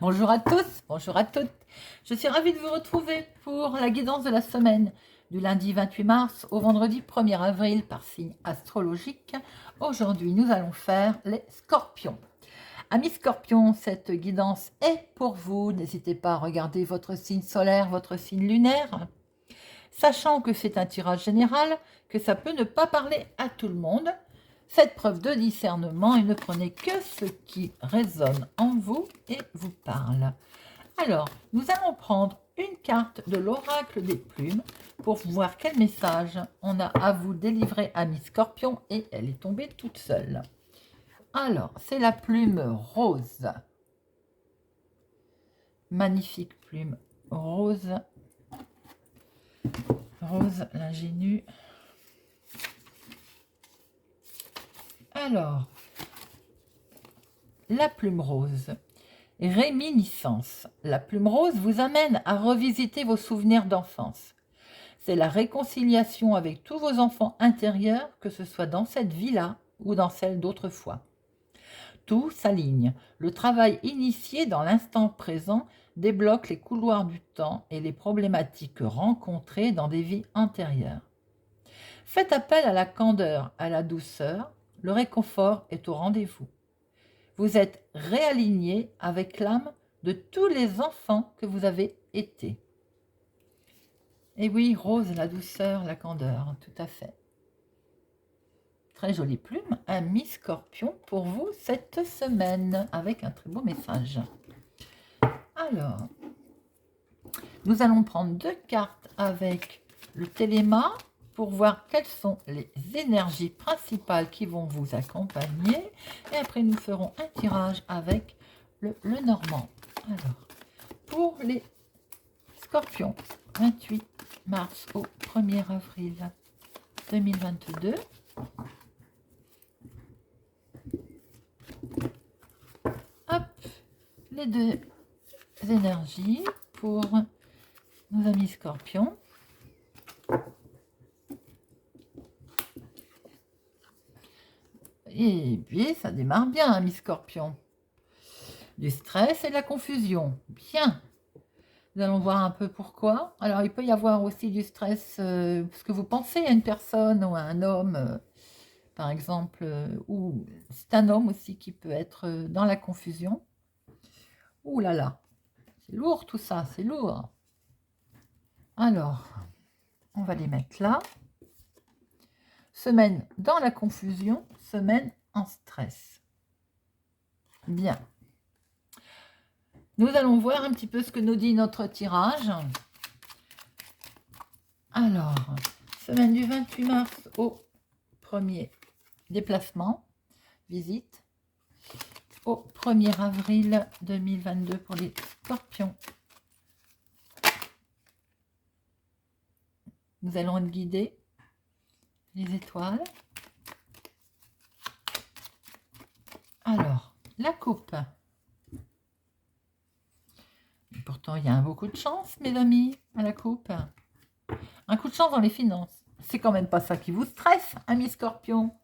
Bonjour à tous, bonjour à toutes. Je suis ravie de vous retrouver pour la guidance de la semaine du lundi 28 mars au vendredi 1er avril par signe astrologique. Aujourd'hui, nous allons faire les scorpions. Amis scorpions, cette guidance est pour vous. N'hésitez pas à regarder votre signe solaire, votre signe lunaire. Sachant que c'est un tirage général, que ça peut ne pas parler à tout le monde, faites preuve de discernement et ne prenez que ce qui résonne en vous et vous parle. Alors, nous allons prendre une carte de l'oracle des plumes pour voir quel message on a à vous délivrer, amis scorpions, et elle est tombée toute seule. Alors, c'est la plume rose. Magnifique plume rose. Rose, l'ingénue. Alors, la plume rose. Réminiscence. La plume rose vous amène à revisiter vos souvenirs d'enfance. C'est la réconciliation avec tous vos enfants intérieurs, que ce soit dans cette vie-là ou dans celle d'autrefois. Tout s'aligne. Le travail initié dans l'instant présent débloque les couloirs du temps et les problématiques rencontrées dans des vies antérieures. Faites appel à la candeur, à la douceur. Le réconfort est au rendez-vous. Vous êtes réaligné avec l'âme de tous les enfants que vous avez été. Et oui, rose, la douceur, la candeur, tout à fait. Très jolie plume, un mi-scorpion pour vous cette semaine, avec un très beau message. Alors, nous allons prendre deux cartes avec le téléma pour voir quelles sont les énergies principales qui vont vous accompagner. Et après, nous ferons un tirage avec le Normand. Alors, pour les scorpions, 28 mars au 1er avril 2022. Hop, les deux énergies pour nos amis scorpions. Et puis, ça démarre bien, amis scorpions. Du stress et de la confusion. Bien. Nous allons voir un peu pourquoi. Alors, il peut y avoir aussi du stress parce que vous pensez à une personne ou à un homme, par exemple, ou c'est un homme aussi qui peut être dans la confusion. Ouh là là, c'est lourd tout ça, c'est lourd. Alors, on va les mettre là. Semaine dans la confusion, semaine en stress. Bien. Nous allons voir un petit peu ce que nous dit notre tirage. Alors, semaine du 28 mars au 1er déplacement, visite, au 1er avril 2022 pour les scorpions. Nous allons être guidés, les étoiles. Alors, la coupe. Et pourtant, il y a beaucoup de chance, mes amis, à la coupe. Un coup de chance dans les finances. C'est quand même pas ça qui vous stresse, amis scorpions.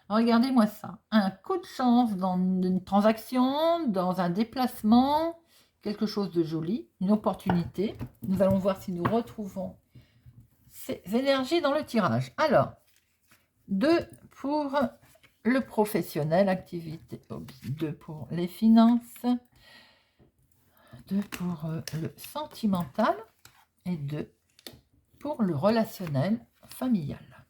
Regardez-moi ça. Un coup de chance dans une transaction, dans un déplacement, quelque chose de joli, une opportunité. Nous allons voir si nous retrouvons ces énergies dans le tirage. Alors, 2 pour le professionnel, activité, 2 pour les finances, 2 pour le sentimental et 2 pour le relationnel familial.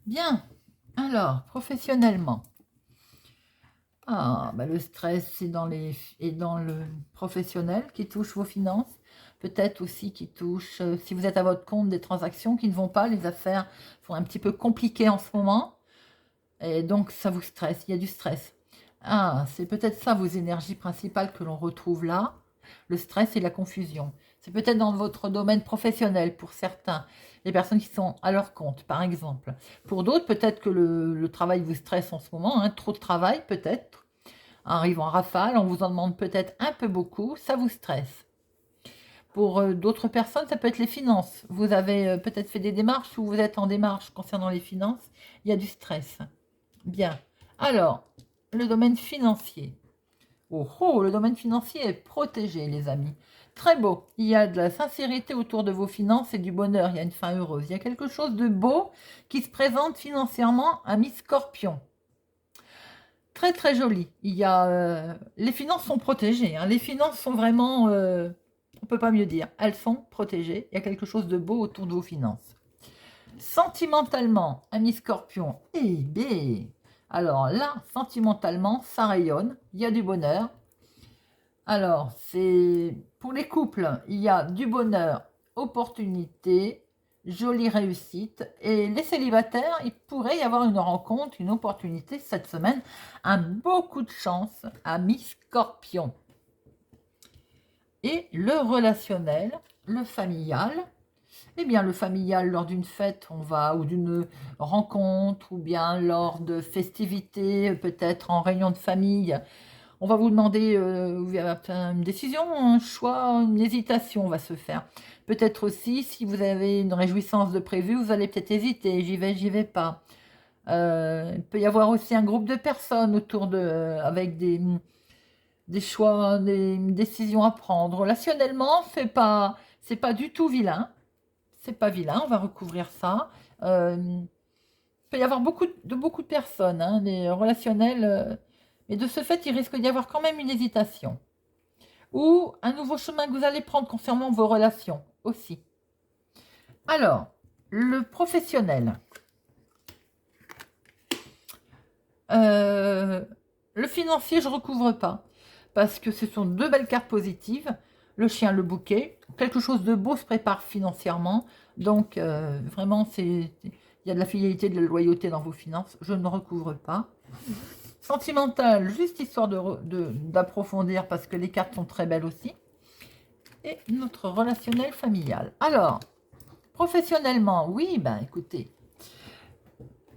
Bien, alors, professionnellement. Le stress, c'est dans le professionnel qui touche vos finances. Peut-être aussi qui touche, si vous êtes à votre compte, des transactions qui ne vont pas. Les affaires sont un petit peu compliquées en ce moment. Et donc, ça vous stresse. Il y a du stress. C'est peut-être ça vos énergies principales que l'on retrouve là. Le stress et la confusion. C'est peut-être dans votre domaine professionnel pour certains. Les personnes qui sont à leur compte, par exemple. Pour d'autres, peut-être que le travail vous stresse en ce moment. Trop de travail, peut-être. Arrive en rafale, on vous en demande peut-être un peu beaucoup. Ça vous stresse. Pour d'autres personnes, ça peut être les finances. Vous avez peut-être fait des démarches ou vous êtes en démarche concernant les finances. Il y a du stress. Bien. Alors, le domaine financier. Oh, oh, le domaine financier est protégé, les amis. Très beau. Il y a de la sincérité autour de vos finances et du bonheur. Il y a une fin heureuse. Il y a quelque chose de beau qui se présente financièrement à mi-scorpion. Très, très joli. Il y a, les finances sont protégées, hein. Les finances sont vraiment, on peut pas mieux dire. Elles sont protégées. Il y a quelque chose de beau autour de vos finances. Sentimentalement, ami Scorpion, eh bien, alors là, sentimentalement, ça rayonne, il y a du bonheur. Alors, c'est pour les couples, il y a du bonheur, opportunité, jolie réussite. Et les célibataires, il pourrait y avoir une rencontre, une opportunité cette semaine. Un beau coup de chance, ami Scorpion. Et le relationnel, le familial, eh bien, le familial, lors d'une fête, on va, ou d'une rencontre, ou bien lors de festivités, peut-être en réunion de famille, on va vous demander une décision, un choix, une hésitation va se faire. Peut-être aussi, si vous avez une réjouissance de prévu, vous allez peut-être hésiter, j'y vais pas. Il peut y avoir aussi un groupe de personnes autour de, avec des choix, des décisions à prendre. Relationnellement, c'est pas du tout vilain. C'est pas vilain, on va recouvrir ça. Il peut y avoir beaucoup de personnes, hein, des relationnels, mais de ce fait, il risque d'y avoir quand même une hésitation. Ou un nouveau chemin que vous allez prendre concernant vos relations aussi. Alors, le professionnel. Le financier, je ne recouvre pas, parce que ce sont deux belles cartes positives. Le chien, le bouquet. Quelque chose de beau se prépare financièrement. Donc, vraiment, il y a de la fidélité, de la loyauté dans vos finances. Je ne recouvre pas. Sentimental, juste histoire d'approfondir, parce que les cartes sont très belles aussi. Et notre relationnel familial. Alors, professionnellement, oui, ben écoutez,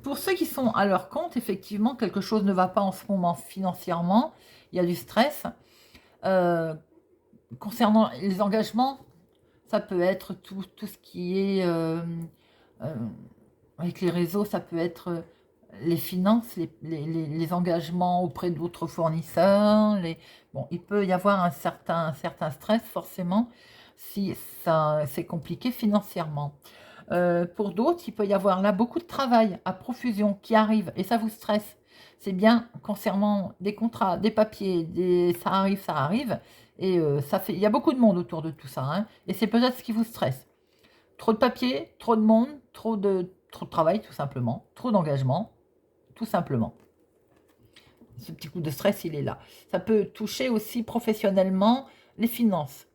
pour ceux qui sont à leur compte, effectivement, quelque chose ne va pas en ce moment financièrement. Il y a du stress. Concernant les engagements, ça peut être tout ce qui est euh, avec les réseaux, ça peut être les finances, les engagements auprès d'autres fournisseurs. Bon, il peut y avoir un certain stress forcément si ça c'est compliqué financièrement. Pour d'autres, il peut y avoir là beaucoup de travail à profusion qui arrive et ça vous stresse. C'est bien concernant des contrats, des papiers, ça arrive. Et il y a beaucoup de monde autour de tout ça, hein, et c'est peut-être ce qui vous stresse. Trop de papier, trop de monde, trop de travail tout simplement, trop d'engagement, tout simplement. Ce petit coup de stress, il est là. Ça peut toucher aussi professionnellement les finances.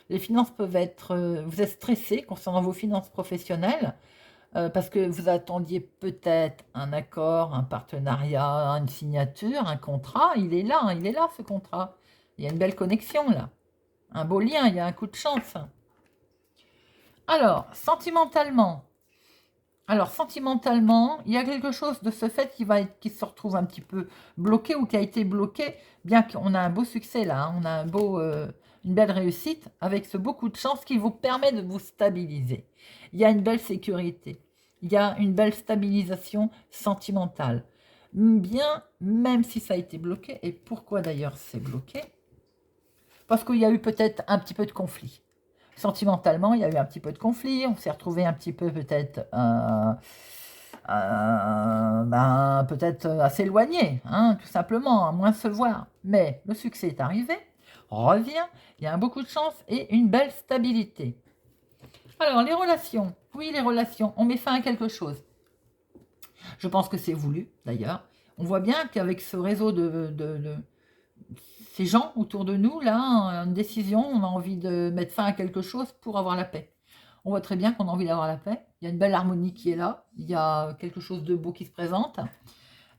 Les finances peuvent être... vous êtes stressé concernant vos finances professionnelles parce que vous attendiez peut-être un accord, un partenariat, une signature, un contrat. Il est là, ce contrat. Il y a une belle connexion là. Un beau lien, il y a un coup de chance. Alors, sentimentalement, il y a quelque chose de ce fait qui se retrouve un petit peu bloqué ou qui a été bloqué, bien qu'on a un beau succès là, hein, on a une belle réussite avec ce beau coup de chance qui vous permet de vous stabiliser. Il y a une belle sécurité, il y a une belle stabilisation sentimentale. Bien, même si ça a été bloqué, et pourquoi d'ailleurs c'est bloqué? Parce qu'il y a eu peut-être un petit peu de conflit. Sentimentalement, il y a eu un petit peu de conflit, on s'est retrouvé un petit peu peut-être peut-être à s'éloigner, hein, tout simplement, à moins se voir. Mais le succès est arrivé, revient, il y a beaucoup de chance et une belle stabilité. Alors, les relations. Oui, les relations, on met fin à quelque chose. Je pense que c'est voulu, d'ailleurs. On voit bien qu'avec ce réseau de ces gens autour de nous, là, une décision, on a envie de mettre fin à quelque chose pour avoir la paix. On voit très bien qu'on a envie d'avoir la paix. Il y a une belle harmonie qui est là. Il y a quelque chose de beau qui se présente.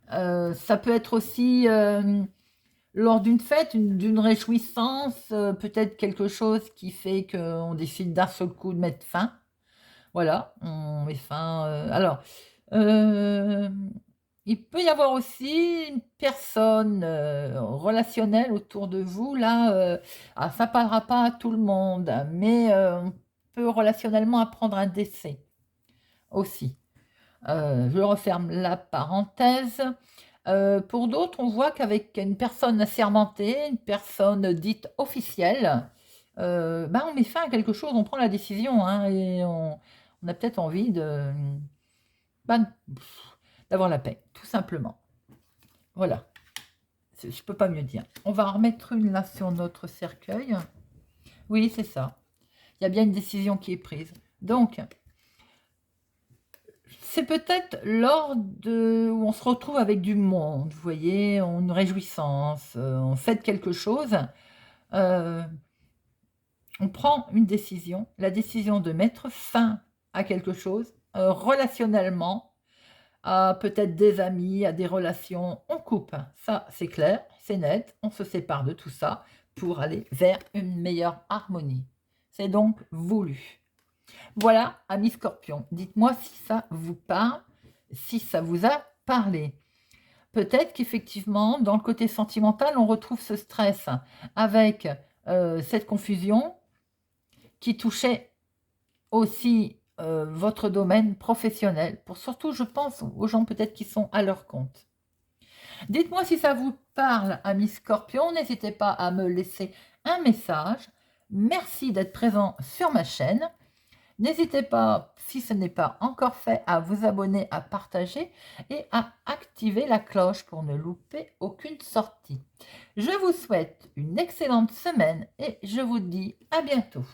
Ça peut être aussi lors d'une fête, d'une réjouissance, peut-être quelque chose qui fait qu'on décide d'un seul coup de mettre fin. Voilà, on met fin. Euh, il peut y avoir aussi une personne relationnelle autour de vous. Là, ça ne parlera pas à tout le monde, mais on peut relationnellement apprendre un décès aussi. Je referme la parenthèse. Pour d'autres, on voit qu'avec une personne assermentée, une personne dite officielle, ben, on met fin à quelque chose, on prend la décision, hein, et on a peut-être envie ben, d'avoir la paix, tout simplement. Voilà, je ne peux pas mieux dire. On va en remettre une là sur notre cercueil. Oui, c'est ça. Il y a bien une décision qui est prise. Donc, c'est peut-être lors où on se retrouve avec du monde, vous voyez, une réjouissance, on fête quelque chose, euh, on prend une décision, la décision de mettre fin à quelque chose, relationnellement, à peut-être des amis, à des relations, on coupe. Ça, c'est clair, c'est net, on se sépare de tout ça pour aller vers une meilleure harmonie. C'est donc voulu. Voilà, amis scorpions, dites-moi si ça vous parle, si ça vous a parlé. Peut-être qu'effectivement, dans le côté sentimental, on retrouve ce stress avec cette confusion qui touchait aussi votre domaine professionnel, pour surtout, je pense, aux gens peut-être qui sont à leur compte. Dites-moi si ça vous parle, amis scorpions, n'hésitez pas à me laisser un message. Merci d'être présent sur ma chaîne. N'hésitez pas, si ce n'est pas encore fait, à vous abonner, à partager et à activer la cloche pour ne louper aucune sortie. Je vous souhaite une excellente semaine et je vous dis à bientôt.